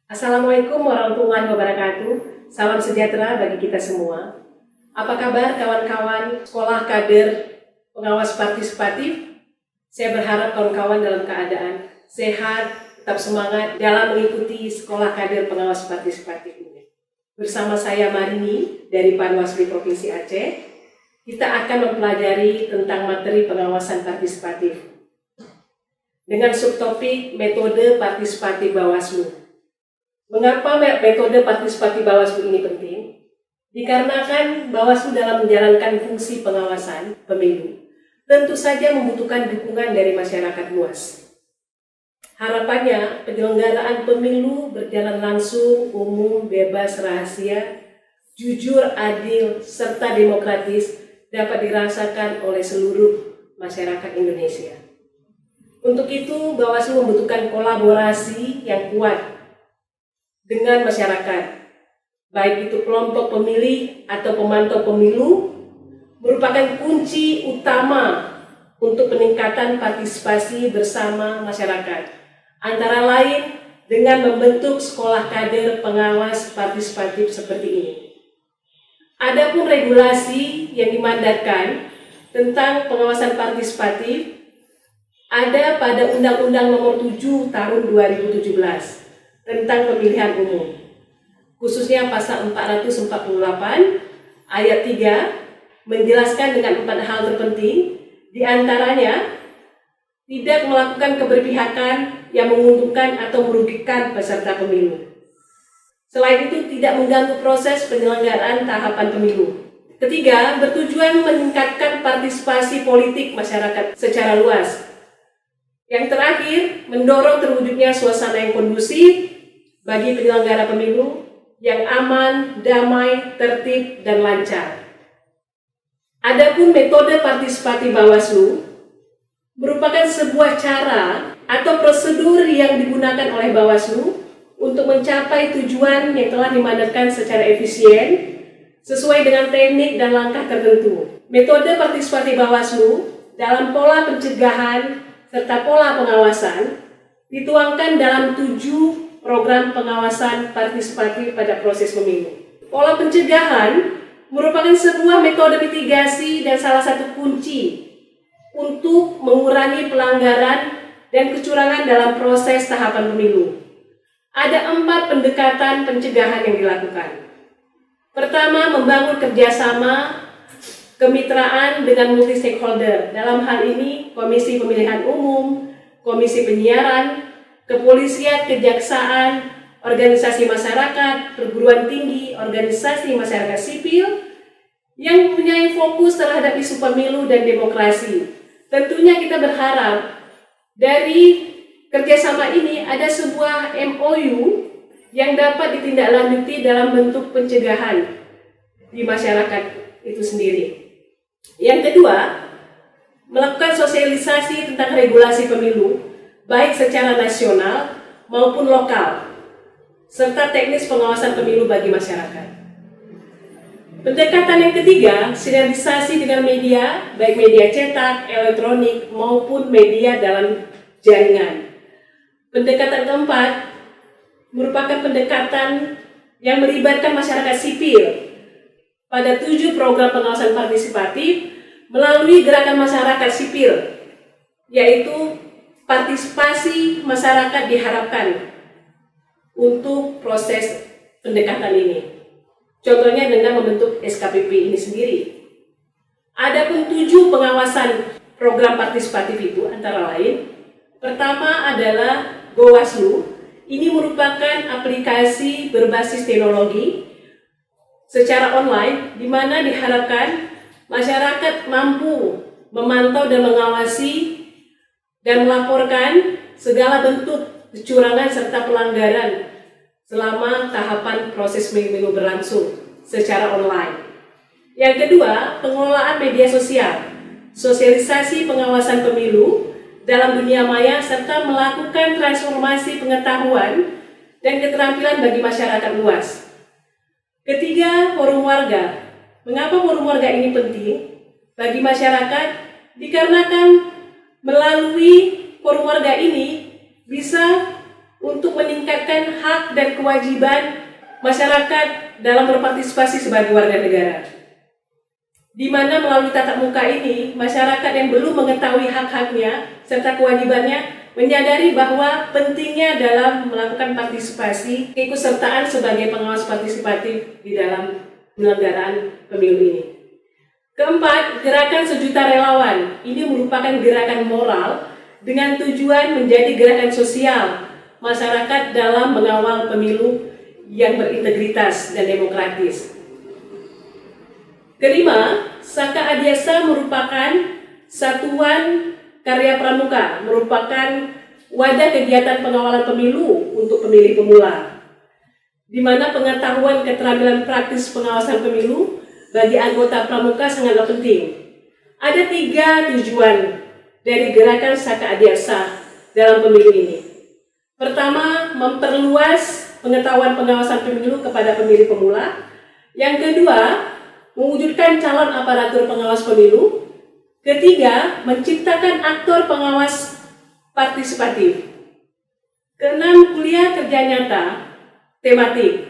Assalamualaikum warahmatullahi wabarakatuh. Salam sejahtera bagi kita semua. Apa kabar kawan-kawan sekolah kader pengawas partisipatif? Saya berharap kawan-kawan dalam keadaan sehat, tetap semangat dalam mengikuti sekolah kader pengawas partisipatif ini. Bersama saya Marini dari Panwaslu Provinsi Aceh, kita akan mempelajari tentang materi pengawasan partisipatif dengan subtopik metode partisipatif Bawaslu. Mengapa metode partisipatif Bawaslu ini penting? Dikarenakan Bawaslu dalam menjalankan fungsi pengawasan pemilu tentu saja membutuhkan dukungan dari masyarakat luas. Harapannya penyelenggaraan pemilu berjalan langsung, umum, bebas, rahasia, jujur, adil, serta demokratis dapat dirasakan oleh seluruh masyarakat Indonesia. Untuk itu Bawaslu membutuhkan kolaborasi yang kuat dengan masyarakat, baik itu kelompok pemilih atau pemantau pemilu, merupakan kunci utama untuk peningkatan partisipasi bersama masyarakat, antara lain dengan membentuk sekolah kader pengawas partisipatif seperti ini. Adapun regulasi yang dimandatkan tentang pengawasan partisipatif ada pada Undang-Undang Nomor 7 Tahun 2017 tentang pemilihan umum, khususnya pasal 448 ayat 3 menjelaskan dengan 4 hal terpenting, diantaranya tidak melakukan keberpihakan yang menguntungkan atau merugikan peserta pemilu. Selain itu tidak mengganggu proses penyelenggaraan tahapan pemilu. Ketiga, bertujuan meningkatkan partisipasi politik masyarakat secara luas. Yang terakhir, mendorong terwujudnya suasana yang kondusif bagi penyelenggara pemilu yang aman, damai, tertib, dan lancar. Adapun metode partisipatif Bawaslu merupakan sebuah cara atau prosedur yang digunakan oleh Bawaslu untuk mencapai tujuan yang telah dimandatkan secara efisien sesuai dengan teknik dan langkah tertentu. Metode partisipatif Bawaslu dalam pola pencegahan serta pola pengawasan dituangkan dalam 7 program pengawasan partisipatif pada proses pemilu. Pola pencegahan merupakan sebuah metode mitigasi dan salah satu kunci untuk mengurangi pelanggaran dan kecurangan dalam proses tahapan pemilu. Ada 4 pendekatan pencegahan yang dilakukan. Pertama, membangun kerjasama kemitraan dengan multi stakeholder. Dalam hal ini, Komisi Pemilihan Umum, Komisi Penyiaran, Kepolisian, Kejaksaan, organisasi masyarakat, perguruan tinggi, organisasi masyarakat sipil yang mempunyai fokus terhadap isu pemilu dan demokrasi. Tentunya kita berharap dari kerjasama ini ada sebuah MOU yang dapat ditindaklanjuti dalam bentuk pencegahan di masyarakat itu sendiri. Yang kedua, melakukan sosialisasi tentang regulasi pemilu baik secara nasional maupun lokal, serta teknis pengawasan pemilu bagi masyarakat. Pendekatan yang ketiga, sinergisasi dengan media, baik media cetak, elektronik, maupun media dalam jaringan. Pendekatan keempat, merupakan pendekatan yang melibatkan masyarakat sipil pada 7 program pengawasan partisipatif melalui gerakan masyarakat sipil, yaitu partisipasi masyarakat diharapkan untuk proses pendekatan ini. Contohnya dengan membentuk SKPP ini sendiri. Adapun 7 pengawasan program partisipatif itu antara lain, pertama adalah Bawaslu. Ini merupakan aplikasi berbasis teknologi secara online di mana diharapkan masyarakat mampu memantau dan mengawasi dan melaporkan segala bentuk kecurangan serta pelanggaran selama tahapan proses pemilu berlangsung secara online. Yang kedua, pengelolaan media sosial, sosialisasi pengawasan pemilu dalam dunia maya serta melakukan transformasi pengetahuan dan keterampilan bagi masyarakat luas. Ketiga, forum warga. Mengapa forum warga ini penting bagi masyarakat? Dikarenakan melalui forum warga ini bisa untuk meningkatkan hak dan kewajiban masyarakat dalam berpartisipasi sebagai warga negara. Di mana melalui tatap muka ini, masyarakat yang belum mengetahui hak-haknya serta kewajibannya menyadari bahwa pentingnya dalam melakukan partisipasi, keikutsertaan sebagai pengawas partisipatif di dalam penyelenggaraan pemilu ini. Keempat, gerakan sejuta relawan. Ini merupakan gerakan moral dengan tujuan menjadi gerakan sosial masyarakat dalam mengawal pemilu yang berintegritas dan demokratis. Kelima, Saka Adiaksa merupakan satuan karya pramuka, merupakan wadah kegiatan pengawalan pemilu untuk pemilih pemula, di mana pengetahuan keterampilan praktis pengawasan pemilu bagi anggota pramuka sangatlah penting. Ada 3 tujuan dari gerakan Saka Adiaksa dalam pemilu ini. Pertama, memperluas pengetahuan pengawasan pemilu kepada pemilih pemula. Yang kedua, mewujudkan calon aparatur pengawas pemilu. Ketiga, menciptakan aktor pengawas partisipatif. Keenam, kuliah kerja nyata tematik.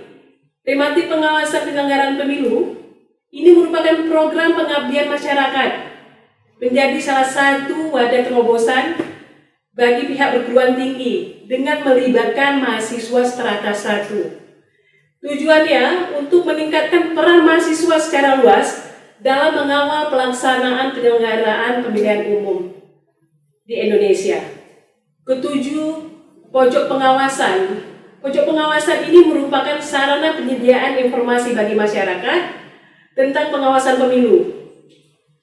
Tematik pengawasan penyelenggaraan pemilu ini merupakan program pengabdian masyarakat, menjadi salah satu wadah terobosan bagi pihak perguruan tinggi dengan melibatkan mahasiswa strata 1. Tujuannya untuk meningkatkan peran mahasiswa secara luas dalam mengawal pelaksanaan penyelenggaraan pemilihan umum di Indonesia. Ketujuh, pojok pengawasan. Pojok pengawasan ini merupakan sarana penyediaan informasi bagi masyarakat tentang pengawasan pemilu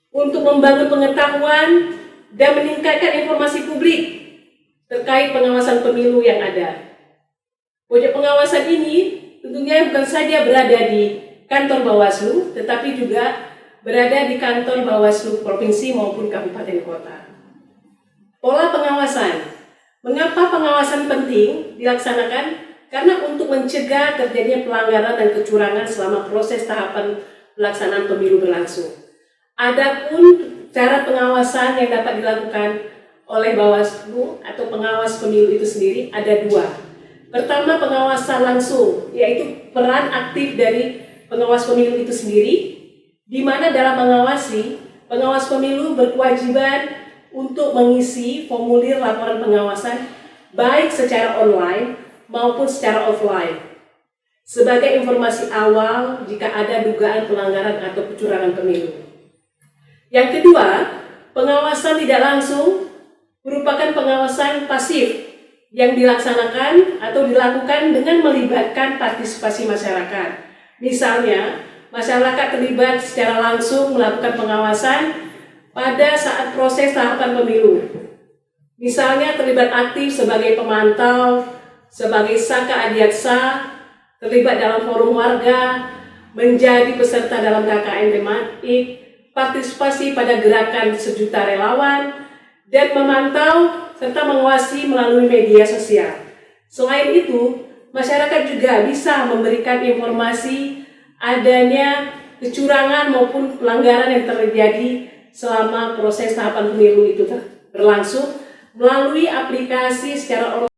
untuk membangun pengetahuan dan meningkatkan informasi publik terkait pengawasan pemilu yang ada. Pojok pengawasan ini tentunya bukan saja berada di kantor Bawaslu, tetapi juga berada di kantor Bawaslu Provinsi maupun Kabupaten Kota. Pola pengawasan. Mengapa pengawasan penting dilaksanakan? Karena untuk mencegah terjadinya pelanggaran dan kecurangan selama proses tahapan pelaksanaan pemilu berlangsung. Adapun cara pengawasan yang dapat dilakukan oleh Bawaslu atau pengawas pemilu itu sendiri ada 2. Pertama, pengawasan langsung, yaitu peran aktif dari pengawas pemilu itu sendiri, di mana dalam mengawasi, pengawas pemilu berkewajiban untuk mengisi formulir laporan pengawasan baik secara online maupun secara offline sebagai informasi awal jika ada dugaan pelanggaran atau kecurangan pemilu. Yang kedua, pengawasan tidak langsung merupakan pengawasan pasif yang dilaksanakan atau dilakukan dengan melibatkan partisipasi masyarakat. Misalnya, masyarakat terlibat secara langsung melakukan pengawasan pada saat proses tahapan pemilu. Misalnya terlibat aktif sebagai pemantau, sebagai Saka Adiaksa, terlibat dalam forum warga, menjadi peserta dalam KKN tematik, partisipasi pada gerakan sejuta relawan, dan memantau serta mengawasi melalui media sosial. Selain itu, masyarakat juga bisa memberikan informasi adanya kecurangan maupun pelanggaran yang terjadi selama proses tahapan pemilu itu berlangsung melalui aplikasi secara online.